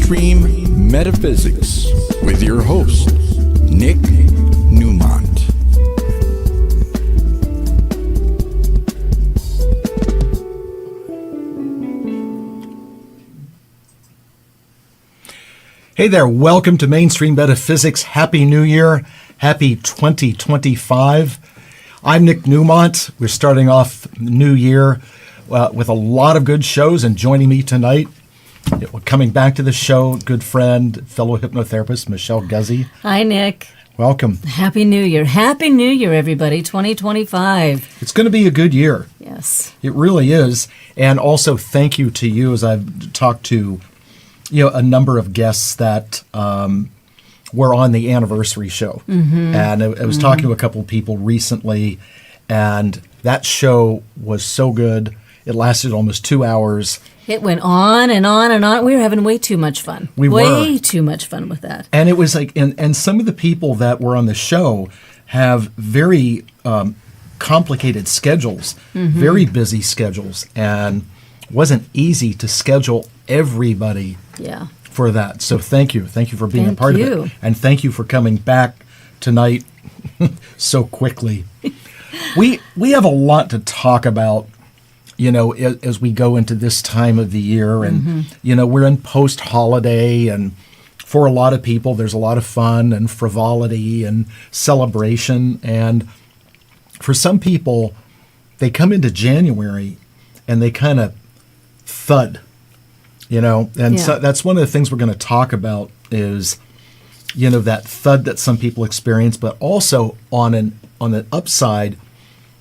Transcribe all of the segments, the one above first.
Mainstream Metaphysics with your host, Nick Newmont. Hey there, welcome to Mainstream Metaphysics. Happy New Year. Happy 2025. I'm Nick Newmont. We're starting off the new year with a lot of good shows, and joining me tonight, coming back to the show, good friend, fellow hypnotherapist, Michele Guzy. Hi, Nick. Welcome. Happy New Year. Happy New Year, everybody. 2025. It's going to be a good year. Yes. It really is. And also thank you to you, as I've talked to a number of guests that were on the anniversary show. Mm-hmm. And I was talking to a couple of people recently, and that show was so good. It lasted almost 2 hours. It went on and on and on. We were having way too much fun. Way too much fun with that. And it was like, and some of the people that were on the show have very complicated schedules, very busy schedules, and wasn't easy to schedule everybody for that. So thank you. Thank you for being a part of it. And thank you for coming back tonight so quickly. We have a lot to talk about, as we go into this time of the year. And, we're in post-holiday, and for a lot of people, there's a lot of fun and frivolity and celebration. And for some people, they come into January and they kind of thud, so that's one of the things we're going to talk about is, that thud that some people experience, but also on an upside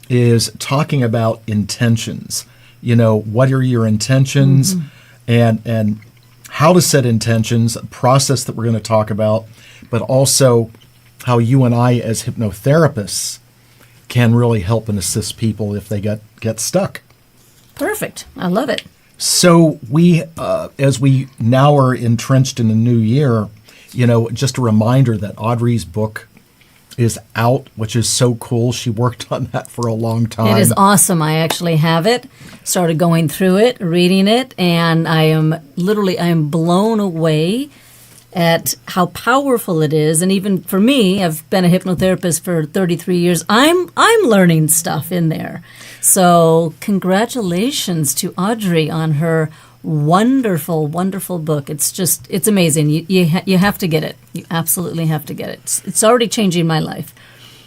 is talking about intentions. What are your intentions, and how to set intentions, a process that we're going to talk about, but also how you and I as hypnotherapists can really help and assist people if they get stuck. Perfect. I love it. So we, as we now are entrenched in the new year, just a reminder that Audrey's book is out, which is so cool. She worked on that for a long time. It is awesome. I actually have it, started going through it, reading it, and I am blown away at how powerful it is. And even for me, I've been a hypnotherapist for 33 years. I'm learning stuff in there. So congratulations to Audrey on her wonderful, wonderful book. It's amazing. You have to get it. You absolutely have to get it. It's already changing my life.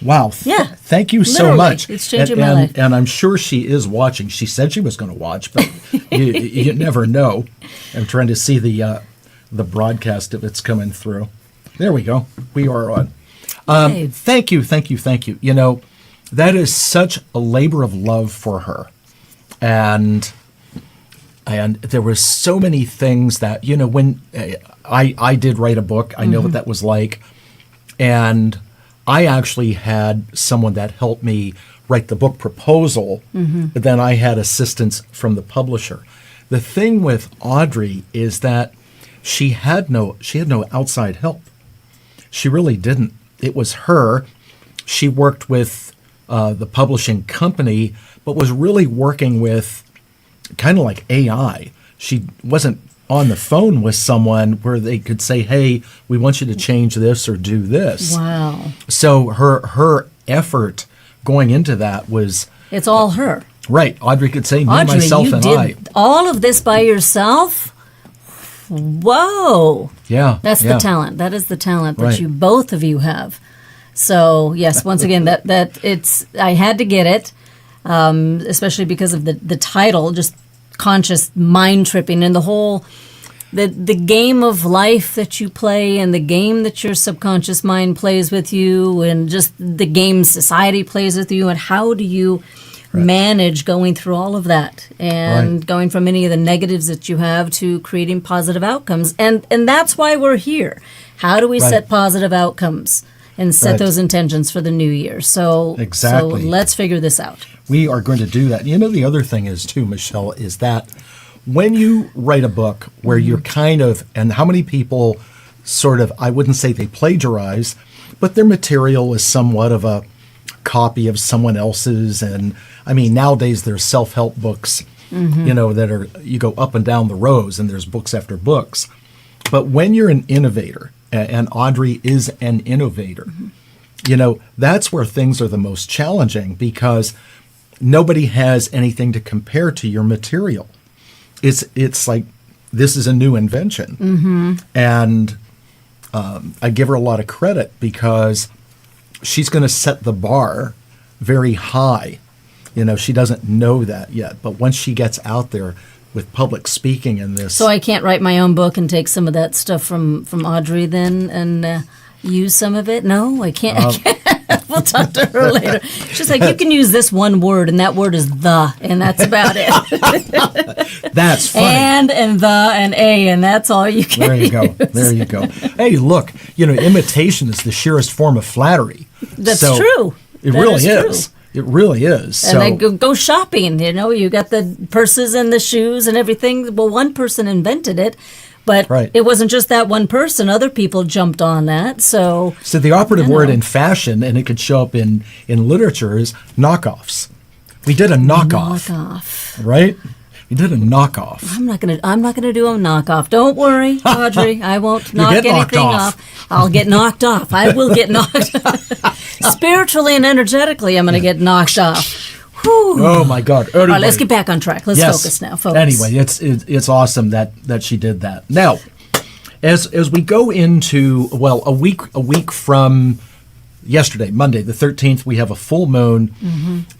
Wow. Thank you so much. It's changing my life. And I'm sure she is watching. She said she was going to watch, but you never know. I'm trying to see the broadcast if it's coming through. There we go. We are on. Thank you. That is such a labor of love for her. And there were so many things that, when I did write a book, I know what that was like. And I actually had someone that helped me write the book proposal, but then I had assistance from the publisher. The thing with Audrey is that she had no outside help. She really didn't. It was her. She worked with the publishing company, but was really working with kind of like AI. She wasn't on the phone with someone where they could say, hey, we want you to change this or do this. Wow. So her effort going into that was... It's all her. Right. Audrey could say, me, myself, and I. All of this by yourself? Whoa. Yeah. That's the talent. That is the talent that Right. you both of you have. So yes, once again, that it's. I had to get it, especially because of the title, just conscious mind tripping, and the whole the game of life that you play, and the game that your subconscious mind plays with you, and just the game society plays with you, and how do you manage going through all of that and going from any of the negatives that you have to creating positive outcomes, and that's why we're here. How do we set positive outcomes and set those intentions for the new year? So exactly. So let's figure this out. We are going to do that. The other thing is too, Michele, is that when you write a book where you're kind of, and how many people sort of, I wouldn't say they plagiarize, but their material is somewhat of a copy of someone else's. And I mean, nowadays there's self-help books, that are, you go up and down the rows and there's books after books. But when you're an innovator, and Audrey is an innovator, that's where things are the most challenging because nobody has anything to compare to your material. It's like this is a new invention. And I give her a lot of credit because she's going to set the bar very high. She doesn't know that yet. But once she gets out there with public speaking in this. So I can't write my own book and take some of that stuff from Audrey then and use some of it? No, I can't. We'll talk to her later. She's like, you can use this one word, and that word is the, and that's about it. That's funny. And the and a, and that's all you can There you go. use. There you go. Hey, look, imitation is the sheerest form of flattery. That's So true. It That really is is. true. It really is. And then go shopping, you got the purses and the shoes and everything. Well, one person invented it, but Right. it wasn't just that one person. Other people jumped on that. So the operative word in fashion, and it could show up in literature, is knockoffs. We did a knockoff, right? We did a knockoff. I'm not gonna do a knockoff. Don't worry, Audrey. I won't knock get knocked anything off. off. I'll get knocked off. I will get knocked off. Spiritually and energetically, I'm gonna get knocked off. Whew. Oh my God! All right, let's get back on track. Let's focus now. Focus. Anyway, it's awesome that she did that. Now, as we go into a week from yesterday, Monday the 13th, we have a full moon,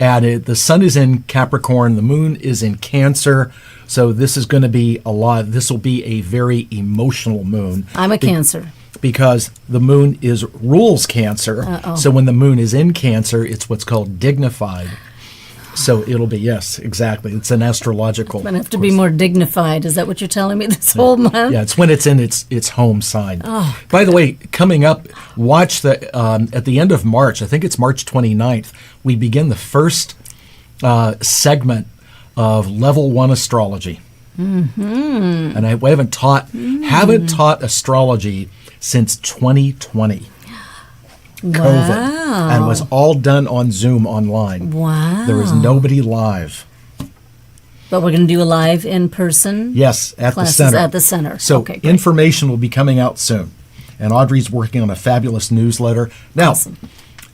and the sun is in Capricorn, the moon is in Cancer. So this is going to be this will be a very emotional moon. I'm a Cancer. Because the moon rules Cancer. Uh-oh. So when the moon is in Cancer, it's what's called dignified. So it'll be, yes, exactly. It's an astrological. I'm going to have to be more dignified. Is that what you're telling me this whole month? Yeah, it's when it's in its home sign. Oh, By the way, coming up, watch at the end of March, I think it's March 29th, we begin the first segment of Level 1 astrology. And we haven't taught astrology since 2020. COVID, wow. and was all done on Zoom online. Wow. There was nobody live. But we're going to do a live in person. Yes, at classes the center. at the center. So Okay, great. information will be coming out soon. And Audrey's working on a fabulous newsletter. Now, Awesome.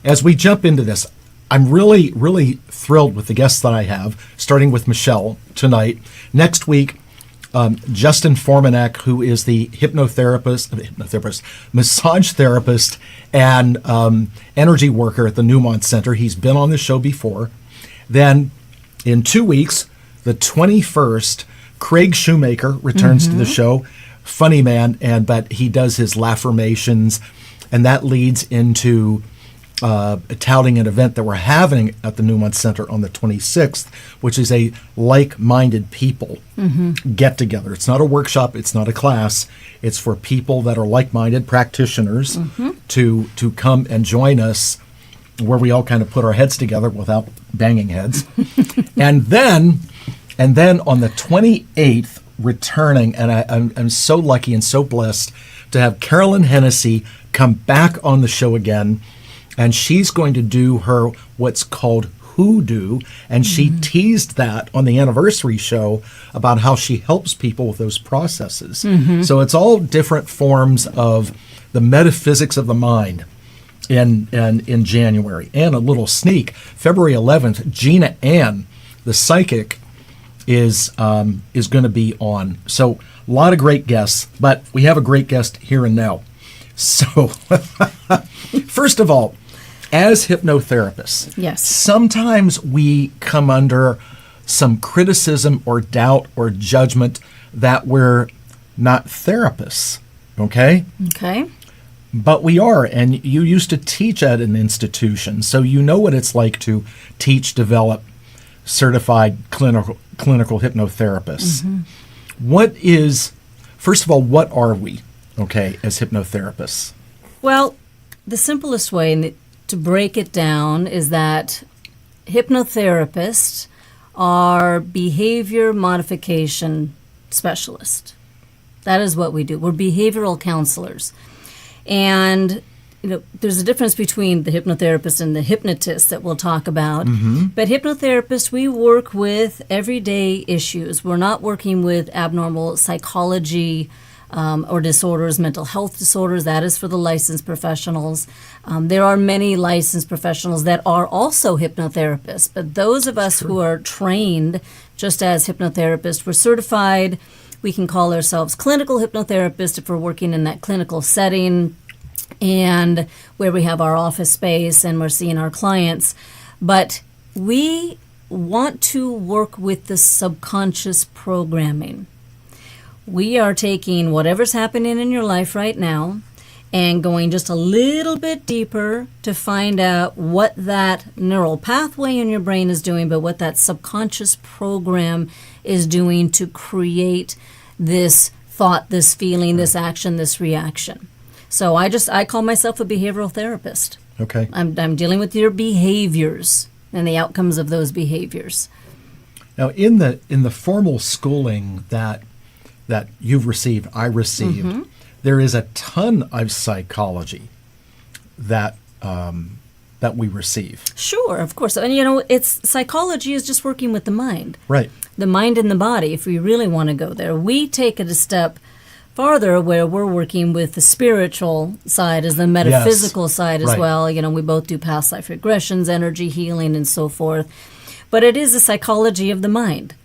as we jump into this, I'm really, really thrilled with the guests that I have, starting with Michele tonight. Next week, Justin Formanek, who is the hypnotherapist, massage therapist, and energy worker at the Newmont Center. He's been on the show before. Then in 2 weeks, the 21st, Craig Shoemaker returns to the show. Funny man, but he does his laffirmations, and that leads into touting an event that we're having at the Newmont Center on the 26th, which is a like-minded people get-together. It's not a workshop. It's not a class. It's for people that are like-minded practitioners to come and join us, where we all kind of put our heads together without banging heads. and then on the 28th, returning, and I'm so lucky and so blessed to have Carolyn Hennessy come back on the show again. And she's going to do her what's called hoodoo, and she teased that on the anniversary show about how she helps people with those processes. So it's all different forms of the metaphysics of the mind in January. And a little sneak, February 11th, Gina Ann, the psychic, is going to be on. So a lot of great guests, but we have a great guest here and now. So first of all, as hypnotherapists, Yes. sometimes we come under some criticism or doubt or judgment that we're not therapists, okay? Okay. But we are, and you used to teach at an institution, so you know what it's like to teach, develop certified clinical hypnotherapists. First of all, what are we, okay, as hypnotherapists? Well, the simplest way to break it down is that hypnotherapists are behavior modification specialists. That is what we do. We're behavioral counselors. And there's a difference between the hypnotherapist and the hypnotist that we'll talk about. But hypnotherapists, we work with everyday issues. We're not working with abnormal psychology or disorders, mental health disorders. That is for the licensed professionals. There are many licensed professionals that are also hypnotherapists, but those of us who are trained just as hypnotherapists, we're certified. We can call ourselves clinical hypnotherapists if we're working in that clinical setting and where we have our office space and we're seeing our clients. But we want to work with the subconscious programming. We are taking whatever's happening in your life right now and going just a little bit deeper to find out what that neural pathway in your brain is doing, but what that subconscious program is doing to create this thought, this feeling, this action, this reaction. So I call myself a behavioral therapist. Okay. I'm dealing with your behaviors and the outcomes of those behaviors. Now, in the formal schooling that you've received, I received, there is a ton of psychology that we receive. Sure, of course. And it's psychology is just working with the mind. Right. The mind and the body, if we really want to go there. We take it a step farther where we're working with the spiritual side as the metaphysical side as well. We both do past life regressions, energy healing, and so forth. But it is a psychology of the mind.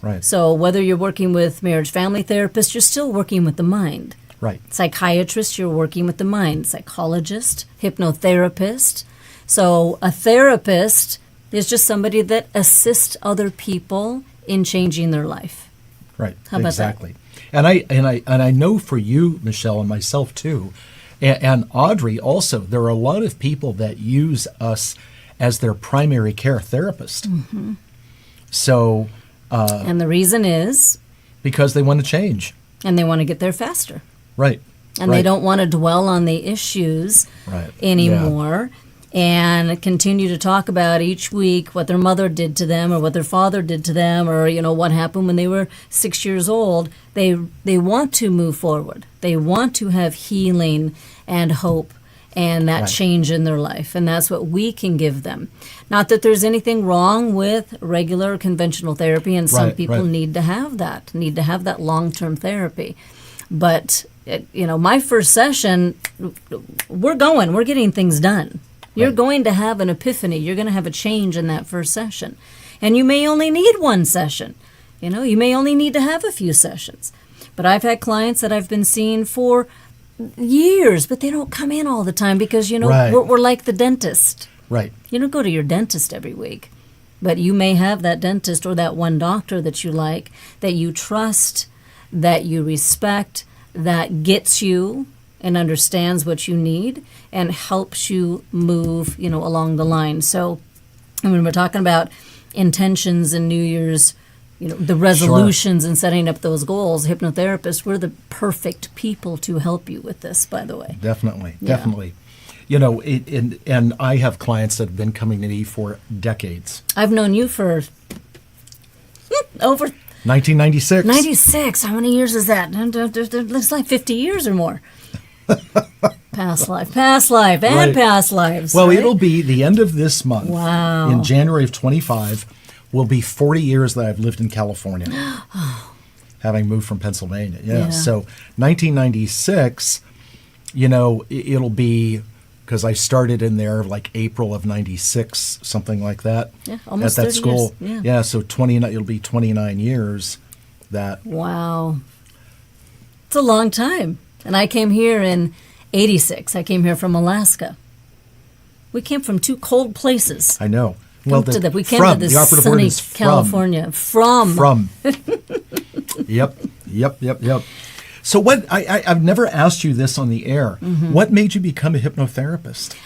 Right. So whether you're working with marriage family therapists, you're still working with the mind. Right. Psychiatrist, you're working with the mind. Psychologist, hypnotherapist. So a therapist is just somebody that assists other people in changing their life. Right. How about exactly. And I know for you, Michele, and myself too, and Audrey also, there are a lot of people that use us as their primary care therapist. So and the reason is because they want to change. And they want to get there faster. Right. And they don't want to dwell on the issues anymore and continue to talk about each week what their mother did to them or what their father did to them or, what happened when they were 6 years old. They want to move forward. They want to have healing and hope and that change in their life. And that's what we can give them. Not that there's anything wrong with regular conventional therapy, and some people need to have that long-term therapy. But, my first session, we're getting things done. You're going to have an epiphany. You're going to have a change in that first session. And you may only need one session. You may only need to have a few sessions. But I've had clients that I've been seeing for years, but they don't come in all the time because, we're like the dentist. Right. You don't go to your dentist every week. But you may have that dentist or that one doctor that you like, that you trust, that you respect, that gets you and understands what you need and helps you move, along the line. So when we're talking about intentions and New Year's, the resolutions and setting up those goals, hypnotherapists, we're the perfect people to help you with this, by the way. Definitely. And I have clients that have been coming to me for decades. I've known you for over 1996. 96. How many years is that? It's like 50 years or more. Past life, and past lives. Well, it'll be the end of this month. Wow. In January of 25, will be 40 years that I've lived in California, having moved from Pennsylvania. Yeah. So 1996, it'll be, because I started in there like April of 96, something like that. Yeah, almost at that 30 school. years. Yeah, so it'll be 29 years that. Wow. It's a long time. And I came here in 86. I came here from Alaska. We came from two cold places. I know. We came to this sunny California. From. Yep. So what? I've never asked you this on the air. What made you become a hypnotherapist?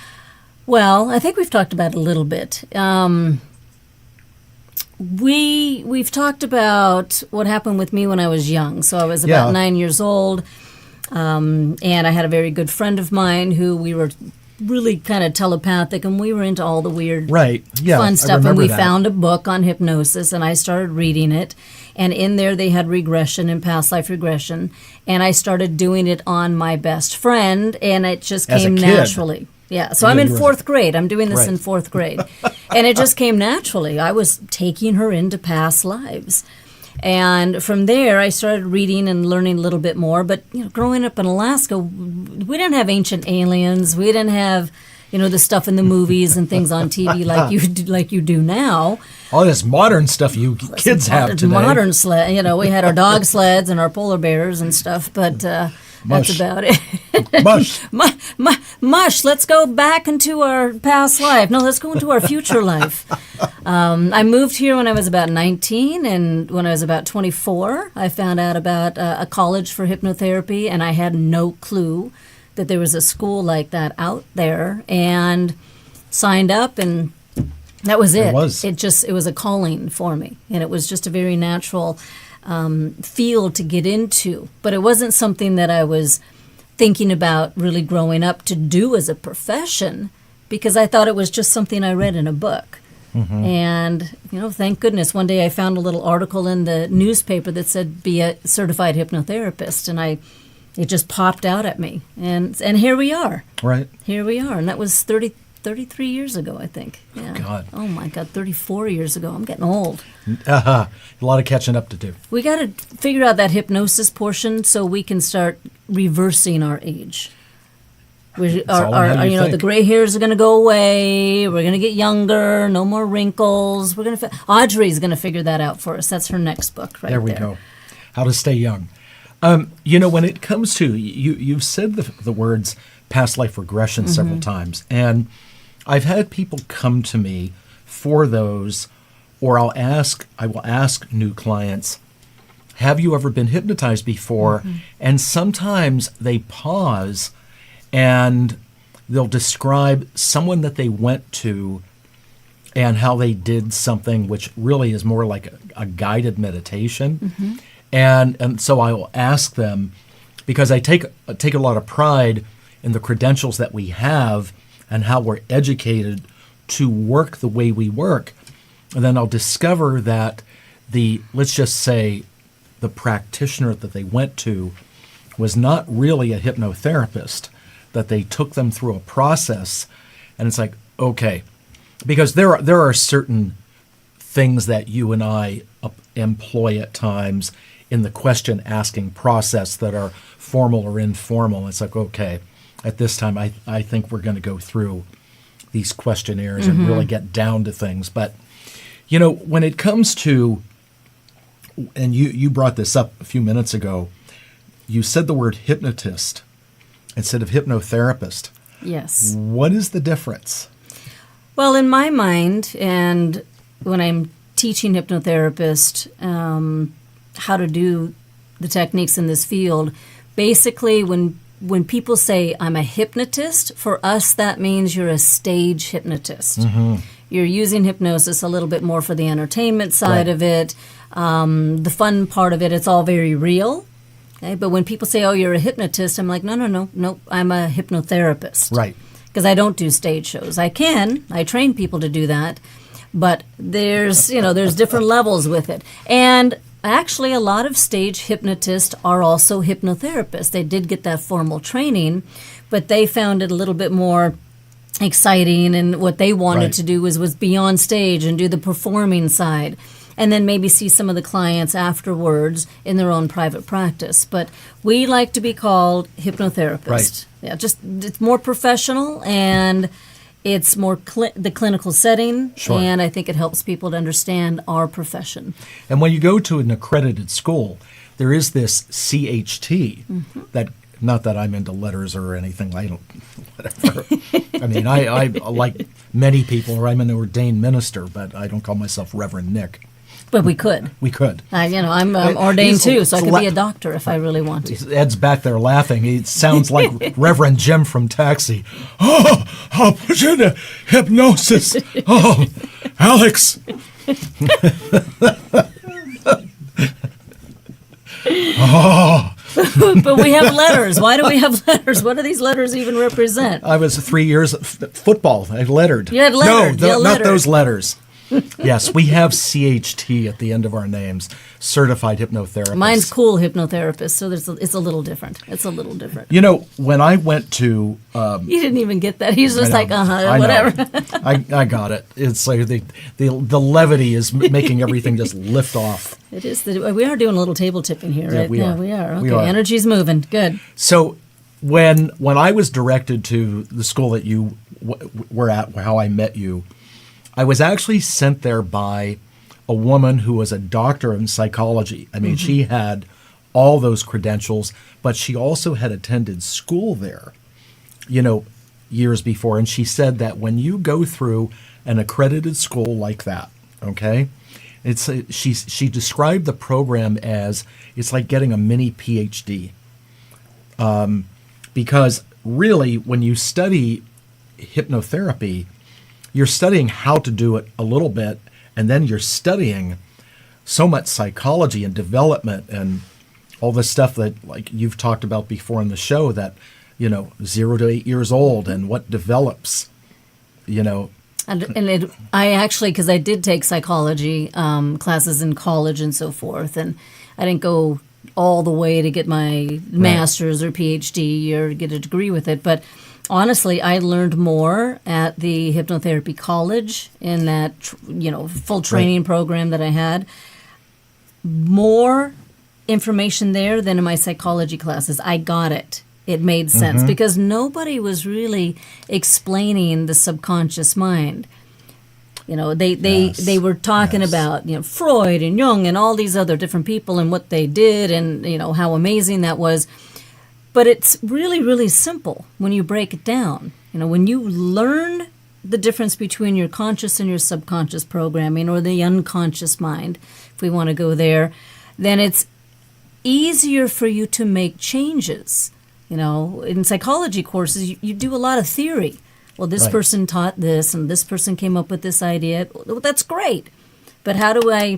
Well, I think we've talked about it a little bit. We've talked about what happened with me when I was young. So I was about 9 years old, and I had a very good friend of mine who we were really kind of telepathic, and we were into all the weird fun stuff. And we found a book on hypnosis, and I started reading it. And in there they had regression and past life regression. And I started doing it on my best friend, and it just came naturally. Yeah, so I'm in fourth grade. I'm doing this in fourth grade. And it just came naturally. I was taking her into past lives. And from there, I started reading and learning a little bit more. But growing up in Alaska, we didn't have ancient aliens. We didn't have, the stuff in the movies and things on TV like you do now. All this modern stuff you kids have today. Modern sled. We had our dog sleds and our polar bears and stuff. But that's about it. Mush. Mush. Let's go back into our past life. No, let's go into our future life. I moved here when I was about 19, and when I was about 24, I found out about a college for hypnotherapy, and I had no clue that there was a school like that out there, and signed up, and that was it. It was a calling for me, and it was just a very natural field to get into. But it wasn't something that I was thinking about really growing up to do as a profession, because I thought it was just something I read in a book. Mm-hmm. And, thank goodness, one day I found a little article in the newspaper that said, be a certified hypnotherapist, and it just popped out at me. And here we are. Right. Here we are. And that was 33 years ago, I think. Yeah. God. Oh, my God, 34 years ago. I'm getting old. A lot of catching up to do. We got to figure out that hypnosis portion so we can start reversing our age. The gray hairs are going to go away. We're going to get younger. No more wrinkles. Audrey's going to figure that out for us. That's her next book right there. There we go. How to stay young. When it comes to, you've said the words past life regression several times, and I've had people come to me for those, or I will ask new clients, have you ever been hypnotized before? Mm-hmm. And sometimes they pause and they'll describe someone that they went to and how they did something which really is more like a guided meditation. Mm-hmm. And so I will ask them, because I take a lot of pride in the credentials that we have and how we're educated to work the way we work. And then I'll discover that let's just say the practitioner that they went to was not really a hypnotherapist, that they took them through a process. And it's like, okay, because there are certain things that you and I employ at times in the question asking process that are formal or informal. It's like, okay, at this time, I think we're going to go through these questionnaires and really get down to things. But, when it comes to, and you brought this up a few minutes ago, you said the word hypnotist instead of hypnotherapist. Yes. What is the difference? Well, in my mind, and when I'm teaching hypnotherapist, how to do the techniques in this field, basically when people say I'm a hypnotist, for us that means you're a stage hypnotist. Mm-hmm. You're using hypnosis a little bit more for the entertainment side of it, the fun part of it. It's all very real. Okay? But when people say, oh, you're a hypnotist, I'm like, no, I'm a hypnotherapist. Right. Because I don't do stage shows. I train people to do that, but there's different levels with it. And actually, a lot of stage hypnotists are also hypnotherapists. They did get that formal training, but they found it a little bit more exciting, and what they wanted to do was be on stage and do the performing side, and then maybe see some of the clients afterwards in their own private practice. But we like to be called hypnotherapists. Right. Yeah, it's more professional, and it's more the clinical setting, and I think it helps people to understand our profession. And when you go to an accredited school, there is this CHT that, not that I'm into letters or anything, whatever. I mean, I like many people, or I'm an ordained minister, but I don't call myself Reverend Nick. But we could. I'm ordained too, so I could be a doctor if I really want to. Ed's back there laughing. He sounds like Reverend Jim from Taxi. Oh, I'll put you into hypnosis. Oh, Alex. Oh. But we have letters. Why do we have letters? What do these letters even represent? I was 3 years football. I lettered. You had lettered. No, not those letters. Yes, we have CHT at the end of our names, certified hypnotherapist. Mine's cool hypnotherapist, so it's a little different. It's a little different. You know, when I went to... You didn't even get that. He's just like, I whatever. I got it. It's like the levity is making everything just lift off. It is. We are doing a little table tipping here, right? We are. We are. Okay, We are. energy's moving. Good. So when I was directed to the school that you were at, how I met you, I was actually sent there by a woman who was a doctor in psychology. I mean, she had all those credentials, but she also had attended school there, years before. And she said that when you go through an accredited school like that, okay, she described the program as it's like getting a mini PhD. Because really, when you study hypnotherapy, you're studying how to do it a little bit, and then you're studying so much psychology and development and all the stuff that, like you've talked about before in the show, that 0 to 8 years old and what develops, I actually, because I did take psychology classes in college and so forth, and I didn't go all the way to get my master's or PhD or get a degree with it, but honestly, I learned more at the hypnotherapy college in that, full training program that I had. More information there than in my psychology classes. I got it. It made sense because nobody was really explaining the subconscious mind. They were talking about, Freud and Jung and all these other different people and what they did and, how amazing that was. But it's really, really simple when you break it down. When you learn the difference between your conscious and your subconscious programming, or the unconscious mind, if we want to go there, then it's easier for you to make changes. In psychology courses, you do a lot of theory. Well, this person taught this, and this person came up with this idea. Well, that's great. But how do I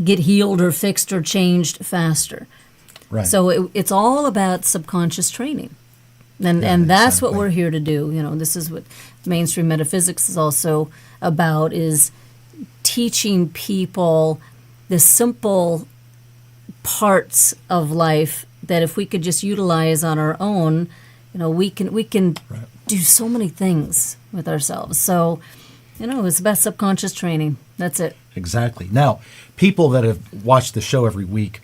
get healed or fixed or changed faster? Right. So it's all about subconscious training. And that's what we're here to do. This is what Mainstream Metaphysics is also about, is teaching people the simple parts of life that if we could just utilize on our own, we can do so many things with ourselves. So, it's about subconscious training. That's it. Exactly. Now, people that have watched the show every week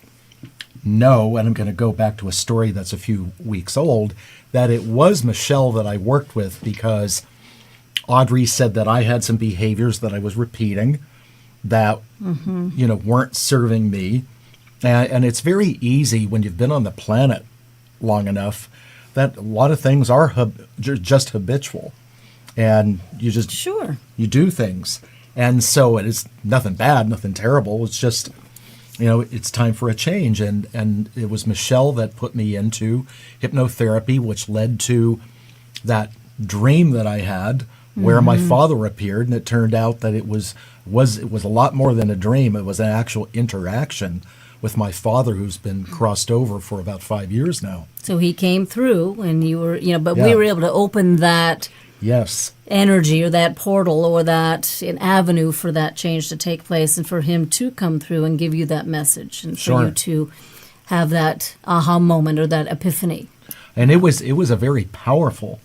know, and I'm going to go back to a story that's a few weeks old, that it was Michele that I worked with because Audrey said that I had some behaviors that I was repeating that, weren't serving me. And it's very easy when you've been on the planet long enough that a lot of things are just habitual. And you just you do things. And so it is nothing bad, nothing terrible. It's just, it's time for a change. And it was Michele that put me into hypnotherapy, which led to that dream that I had where my father appeared. And it turned out that it was a lot more than a dream. It was an actual interaction with my father, who's been crossed over for about 5 years now. So he came through, and you were, we were able to open that energy or that portal or that an avenue for that change to take place, and for him to come through and give you that message, and for you to have that aha moment or that epiphany. And it was a very powerful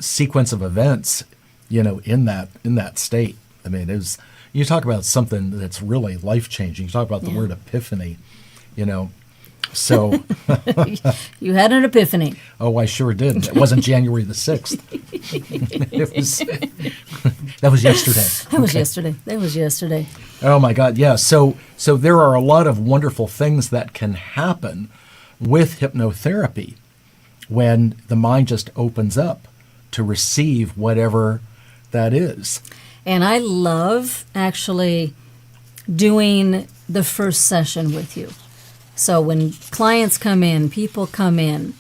sequence of events, in that state. I mean, it was. You talk about something that's really life-changing. You talk about the word epiphany, so... You had an epiphany. Oh, I sure did. It wasn't January the 6th. That was yesterday. That was yesterday. Oh, my God, yeah. So there are a lot of wonderful things that can happen with hypnotherapy when the mind just opens up to receive whatever that is. And I love actually doing the first session with you. So when clients come in, people come in,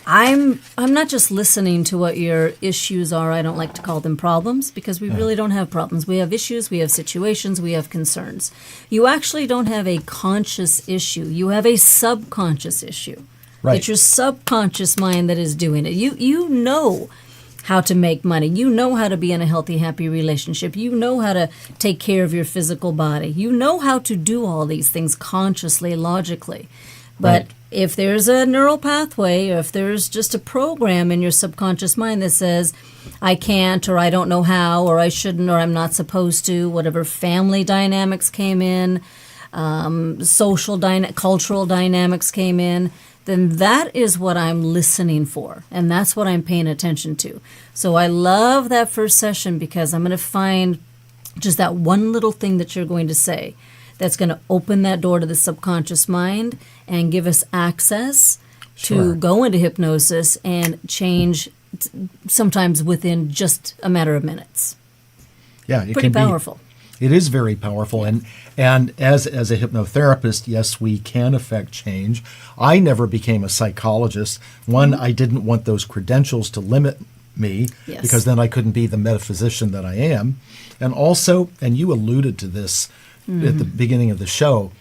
I'm not just listening to what your issues are. I don't like to call them problems because we really don't have problems. We have issues, we have situations, we have concerns. You actually don't have a conscious issue. You have a subconscious issue. Right. It's your subconscious mind that is doing it. You know how to make money. You know how to be in a healthy, happy relationship. You know how to take care of your physical body. You know how to do all these things consciously, logically. But Right. if there's a neural pathway, or if there's just a program in your subconscious mind that says, I can't, or I don't know how, or I shouldn't, or I'm not supposed to, whatever family dynamics came in, cultural dynamics came in, then that is what I'm listening for, and that's what I'm paying attention to. So I love that first session because I'm going to find just that one little thing that you're going to say that's going to open that door to the subconscious mind and give us access Sure. to go into hypnosis and change sometimes within just a matter of minutes. Yeah, it Pretty can be. powerful. It is very powerful, and as a hypnotherapist, yes, we can affect change. I never became a psychologist. One, I didn't want those credentials to limit me, Yes. because then I couldn't be the metaphysician that I am. And also, and you alluded to this at the beginning of the show,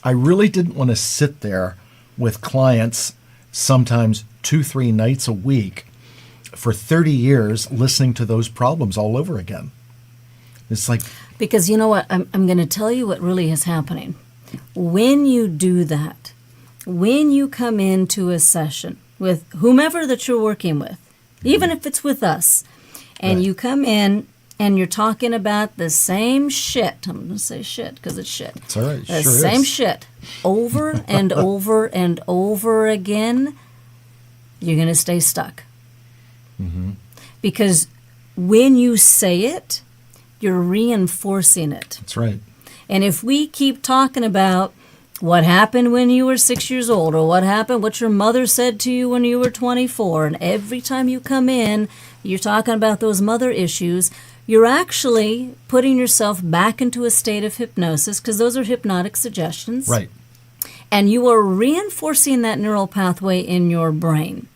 I really didn't want to sit there with clients sometimes 2-3 nights a week for 30 years listening to those problems all over again. It's like, Because you know what? I'm going to tell you what really is happening. When you do that, when you come into a session with whomever that you're working with, even if it's with us, and Right. you come in and you're talking about the same shit. I'm going to say shit because it's shit. it's all right, The sure same is. shit over and over and over again, you're going to stay stuck. Because when you say it, you're reinforcing it. That's right. And if we keep talking about what happened when you were 6 years old, or what your mother said to you when you were 24, and every time you come in, you're talking about those mother issues, you're actually putting yourself back into a state of hypnosis, because those are hypnotic suggestions. Right. And you are reinforcing that neural pathway in your brain.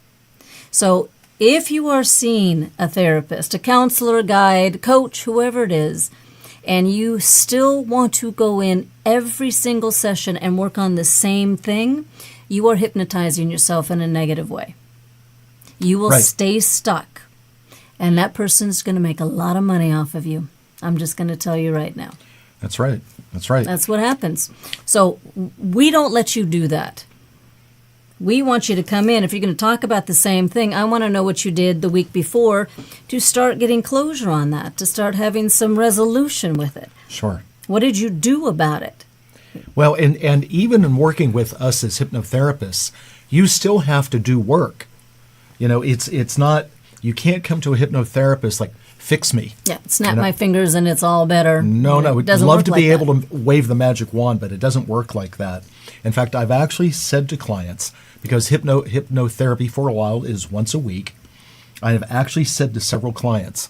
So if you are seeing a therapist, a counselor, a guide, coach, whoever it is, and you still want to go in every single session and work on the same thing, you are hypnotizing yourself in a negative way. You will Right. stay stuck. And that person's going to make a lot of money off of you. I'm just going to tell you right now. That's right. That's right. That's what happens. So we don't let you do that. We want you to come in. If you're going to talk about the same thing, I want to know what you did the week before to start getting closure on that, to start having some resolution with it. Sure. What did you do about it? Well, and even in working with us as hypnotherapists, you still have to do work. You know, it's not, you can't come to a hypnotherapist like, fix me. Yeah, snap my fingers and it's all better. No, It we'd doesn't love work to like be that. able to wave the magic wand, but it doesn't work like that. In fact, I've actually said to clients, because hypnotherapy for a while is once a week, I have actually said to several clients,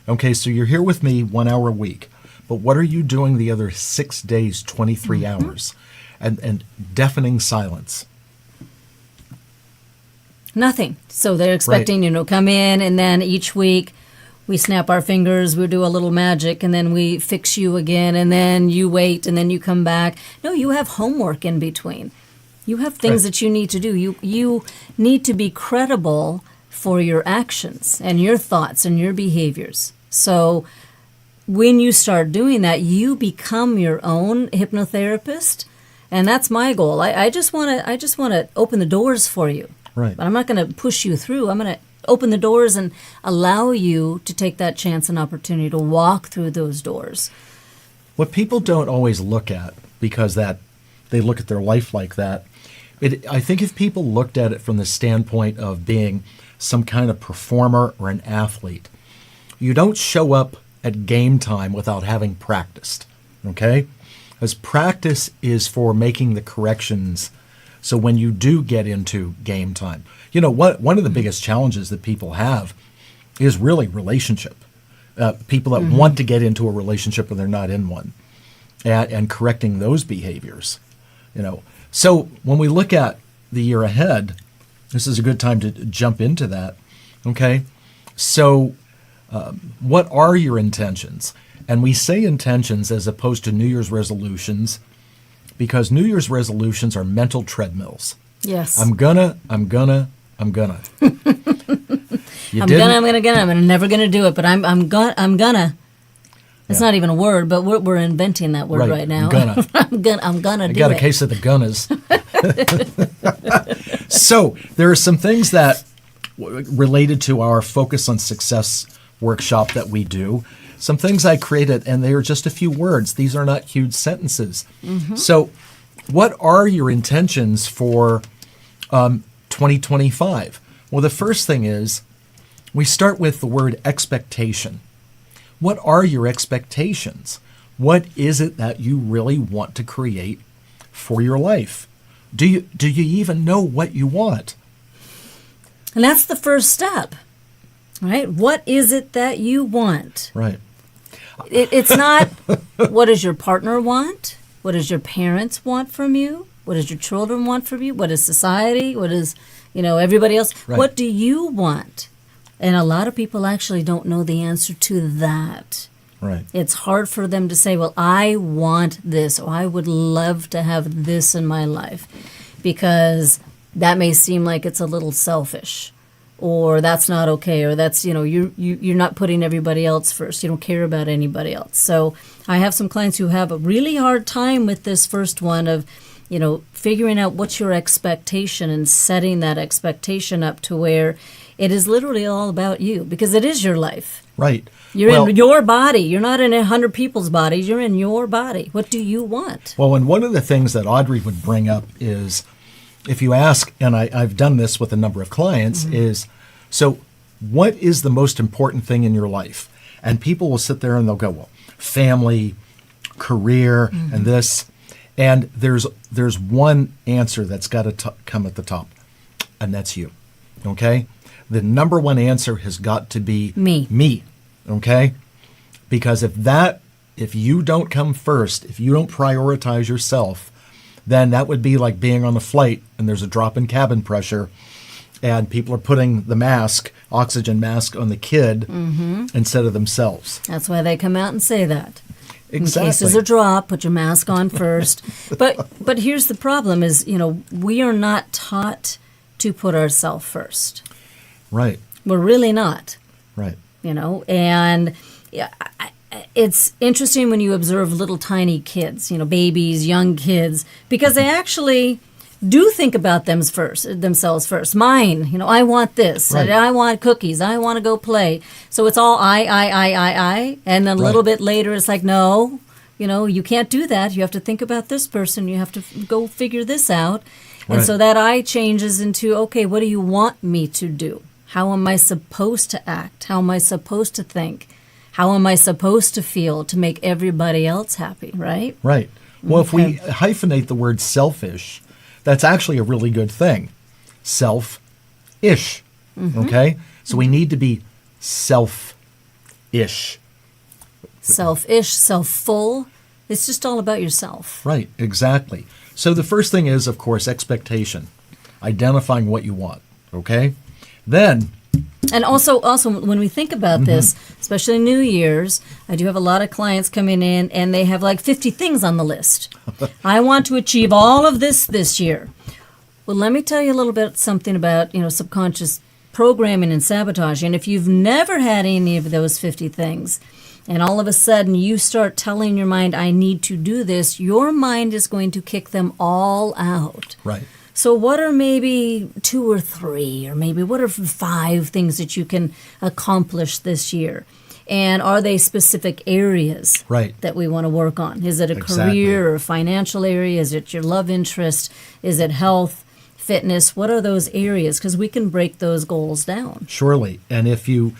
okay, so you're here with me 1 hour a week, but what are you doing the other 6 days, 23 hours? And deafening silence. Nothing. So they're expecting, come in, and then each week we snap our fingers, we do a little magic, and then we fix you again, and then you wait, and then you come back. No, you have homework in between. You have things Right. that you need to do. You need to be credible for your actions and your thoughts and your behaviors. So when you start doing that, you become your own hypnotherapist, and that's my goal. I just want to open the doors for you. Right. But I'm not going to push you through. I'm going to open the doors and allow you to take that chance and opportunity to walk through those doors. What people don't always look at, because that they look at their life like that, I think if people looked at it from the standpoint of being some kind of performer or an athlete, you don't show up at game time without having practiced, okay? Because practice is for making the corrections so when you do get into game time. You know, one of the biggest challenges that people have is really relationship. People that want to get into a relationship when they're not in one, and correcting those behaviors. You know, so when we look at the year ahead, this is a good time to jump into that. Okay, so what are your intentions? And we say intentions as opposed to New Year's resolutions, because New Year's resolutions are mental treadmills. Yes. I'm gonna. I'm never gonna do it, but I'm gonna. It's not even a word, but we're inventing that word right now. Gonna. I'm gonna do it. I got a case of the gunnas. So there are some things that related to our Focus on Success workshop that we do. Some things I created, and they are just a few words. These are not huge sentences. So what are your intentions for 2025? Well, the first thing is we start with the word expectation. What are your expectations? What is it that you really want to create for your life? Do you even know what you want? And that's the first step, right? What is it that you want? Right. It's not what does your partner want? What does your parents want from you? What does your children want from you? What is society? What is, everybody else? Right. What do you want? And a lot of people actually don't know the answer to that. Right. It's hard for them to say, well, I want this, or I would love to have this in my life, because that may seem like it's a little selfish, or that's not okay, or that's, you're not putting everybody else first. You don't care about anybody else. So I have some clients who have a really hard time with this first one of, figuring out what's your expectation and setting that expectation up to where it is literally all about you, because it is your life. Right. You're in your body. You're not in 100 people's bodies. You're in your body. What do you want? Well, and one of the things that Audrey would bring up is, if you ask, and I've done this with a number of clients, is, so what is the most important thing in your life? And people will sit there and they'll go, well, family, career, and this. And there's one answer that's got to come at the top, and that's you. Okay? The number one answer has got to be me. Okay? Because if you don't come first, if you don't prioritize yourself, then that would be like being on a flight and there's a drop in cabin pressure and people are putting the oxygen mask on the kid instead of themselves. That's why they come out and say that. Exactly. In case there's a drop, put your mask on first. But here's the problem is, we are not taught to put ourselves first. Right. We're really not. Right. And it's interesting when you observe little tiny kids, babies, young kids, because they actually do think about themselves first. Mine, I want this. Right. I want cookies. I want to go play. So it's all I. And then a little bit later, it's like, no, you can't do that. You have to think about this person. You have to go figure this out. Right. And so that I changes into, okay, what do you want me to do? How am I supposed to act? How am I supposed to think? How am I supposed to feel to make everybody else happy, right? Right. Well, if we hyphenate the word selfish, that's actually a really good thing. Self-ish. Okay? So we need to be self-ish. Self-ish, self-full. It's just all about yourself. Right, exactly. So the first thing is, of course, expectation. Identifying what you want. Okay? Then... And also when we think about this, especially New Year's, I do have a lot of clients coming in and they have like 50 things on the list. I want to achieve all of this year. Well, let me tell you a little bit something about, subconscious programming and sabotage. And if you've never had any of those 50 things, and all of a sudden you start telling your mind, I need to do this, your mind is going to kick them all out. Right. So what are maybe 2 or 3, or maybe what are 5 things that you can accomplish this year? And are they specific areas that we want to work on? Is it a career or a financial area? Is it your love interest? Is it health, fitness? What are those areas? Because we can break those goals down. Surely. And if you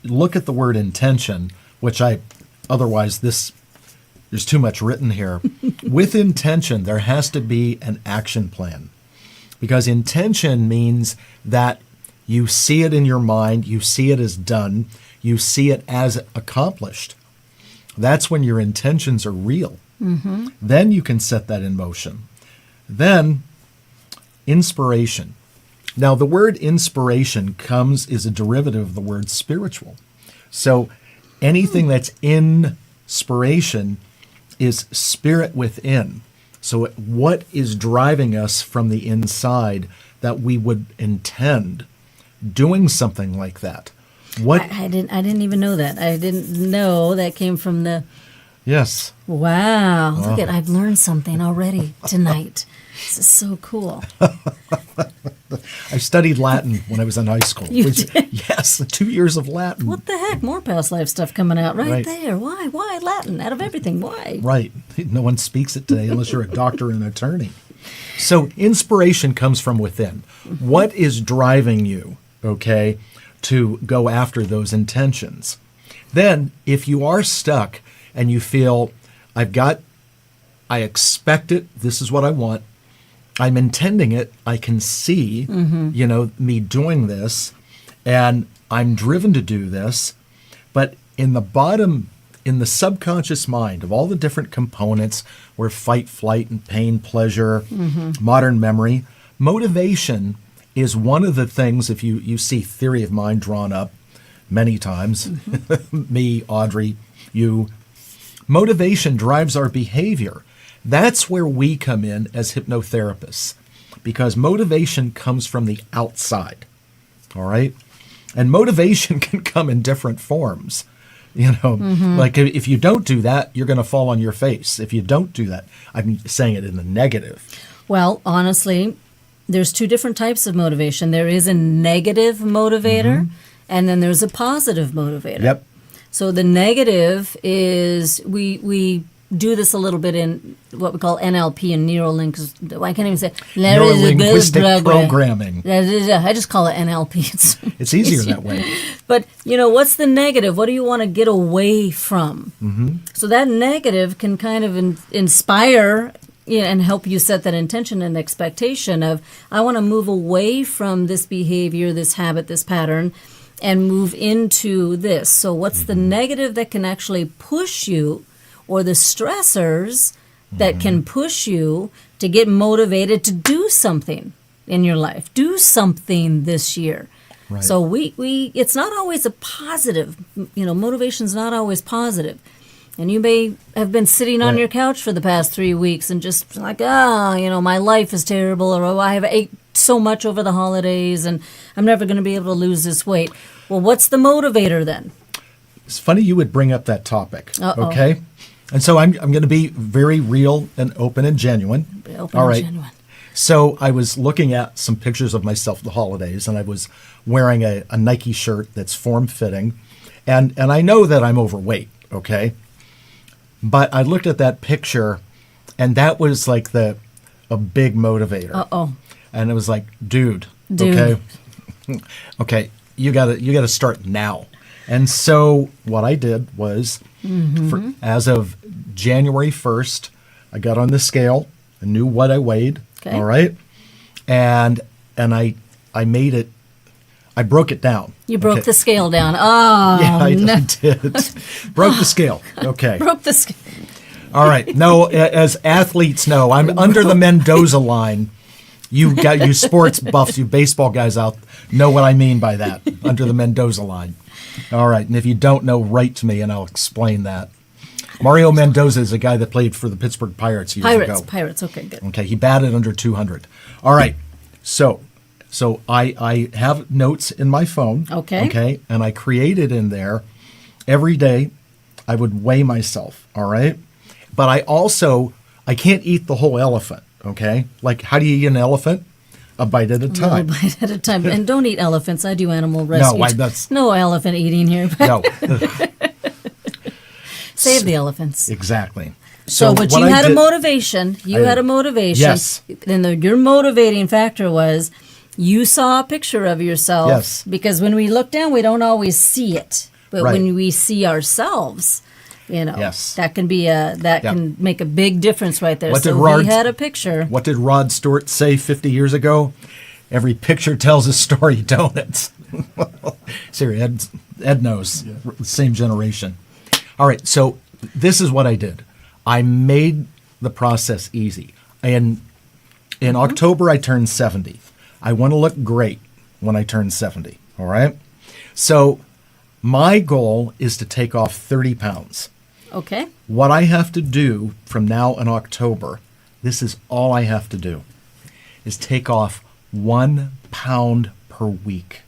look at the word intention, which otherwise there's too much written here. With intention, there has to be an action plan. Because intention means that you see it in your mind, you see it as done, you see it as accomplished. That's when your intentions are real. Then you can set that in motion. Then, inspiration. Now, the word inspiration is a derivative of the word spiritual. So anything that's inspiration is spirit within. So what is driving us from the inside that we would intend doing something like that? What? I didn't even know that. I didn't know that came from the. Yes. Wow! Look at I've learned something already tonight. This is so cool. I studied Latin when I was in high school. You did? Yes, 2 years of Latin. What the heck? More past life stuff coming out right Right. there. Why? Why Latin? Out of everything, why? Right. No one speaks it today unless you're a doctor and an attorney. So inspiration comes from within. What is driving you, okay, to go after those intentions? Then, if you are stuck and you feel, I expect it, this is what I want, I'm intending it, I can see, me doing this, and I'm driven to do this, but in the subconscious mind of all the different components where fight, flight, and pain, pleasure, modern memory, motivation is one of the things, if you see theory of mind drawn up many times, me, Audrey, you, motivation drives our behavior. That's where we come in as hypnotherapists, because motivation comes from the outside, all right? And motivation can come in different forms. Like if you don't do that, you're going to fall on your face. If you don't do that, I'm saying it in the negative. Well, honestly, there's two different types of motivation. There is a negative motivator, and then there's a positive motivator. Yep. So the negative is we do this a little bit in what we call NLP and I can't even say Neuro-linguistic programming. I just call it NLP. It's easier that way. But, what's the negative? What do you want to get away from? So that negative can kind of inspire and help you set that intention and expectation of, I want to move away from this behavior, this habit, this pattern, and move into this. So what's the negative that can actually push you, or the stressors that can push you to get motivated to do something in your life, do something this year. Right. So we it's not always a positive, motivation's not always positive. And you may have been sitting on your couch for the past 3 weeks and just like, my life is terrible, or I have ate so much over the holidays and I'm never going to be able to lose this weight. Well, what's the motivator then? It's funny you would bring up that topic. Uh-oh. Okay? And so I'm going to be very real and open and genuine. All right. Genuine. So I was looking at some pictures of myself at the holidays, and I was wearing a Nike shirt that's form-fitting. And I know that I'm overweight, okay? But I looked at that picture, and that was like a big motivator. Uh-oh. And it was like, dude. Okay? Okay, you gotta start now. And so what I did was, as of January 1st, I got on the scale. I knew what I weighed. Okay. All right. And I made it. I broke it down. You broke the scale down. Oh, yeah, I no. did. Broke the scale. Okay. Broke the scale. All right. No, as athletes know, I'm under the Mendoza line. You sports buffs, you baseball guys out know what I mean by that. Under the Mendoza line. All right, and if you don't know, write to me and I'll explain that. Mario Mendoza is a guy that played for the Pittsburgh Pirates years ago. Pirates, okay, good. Okay, he batted under 200. All right, so I have notes in my phone. Okay, and I created in there every day I would weigh myself, all right? But I can't eat the whole elephant, okay? Like, how do you eat an elephant? A bite at a time. A bite at a time. And don't eat elephants. I do animal rescue. No elephant eating here. No. Save the elephants. Exactly. But you had a motivation. Had a motivation. Yes. And your motivating factor was you saw a picture of yourself. Yes. Because when we look down, we don't always see it. But Right. when we see ourselves, Yes. that can be can make a big difference right there. We had a picture. What did Rod Stewart say 50 years ago? Every picture tells a story, don't it? Seriously, Ed knows. Yeah. Same generation. All right, so this is what I did. I made the process easy. In October, I turned 70. I want to look great when I turn 70, all right? So my goal is to take off 30 pounds. Okay. What I have to do from now in October, this is all I have to do, is take off 1 pound per week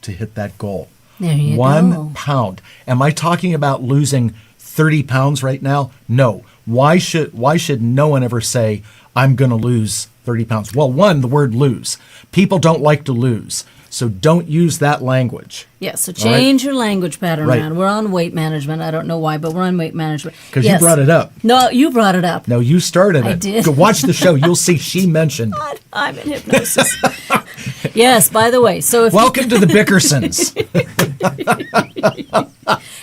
to hit that goal. There you go. 1 pound. Am I talking about losing 30 pounds right now? No. Why should no one ever say, I'm going to lose 30 pounds? Well, one, the word lose. People don't like to lose. So don't use that language. Yeah, so change your language pattern Right. around. We're on weight management. I don't know why, but we're on weight management. Because you brought it up. No, you brought it up. No, you started it. I did. Go watch the show. You'll see she mentioned. God, I'm in hypnosis. Yes, by the way. So if Welcome to the Bickersons.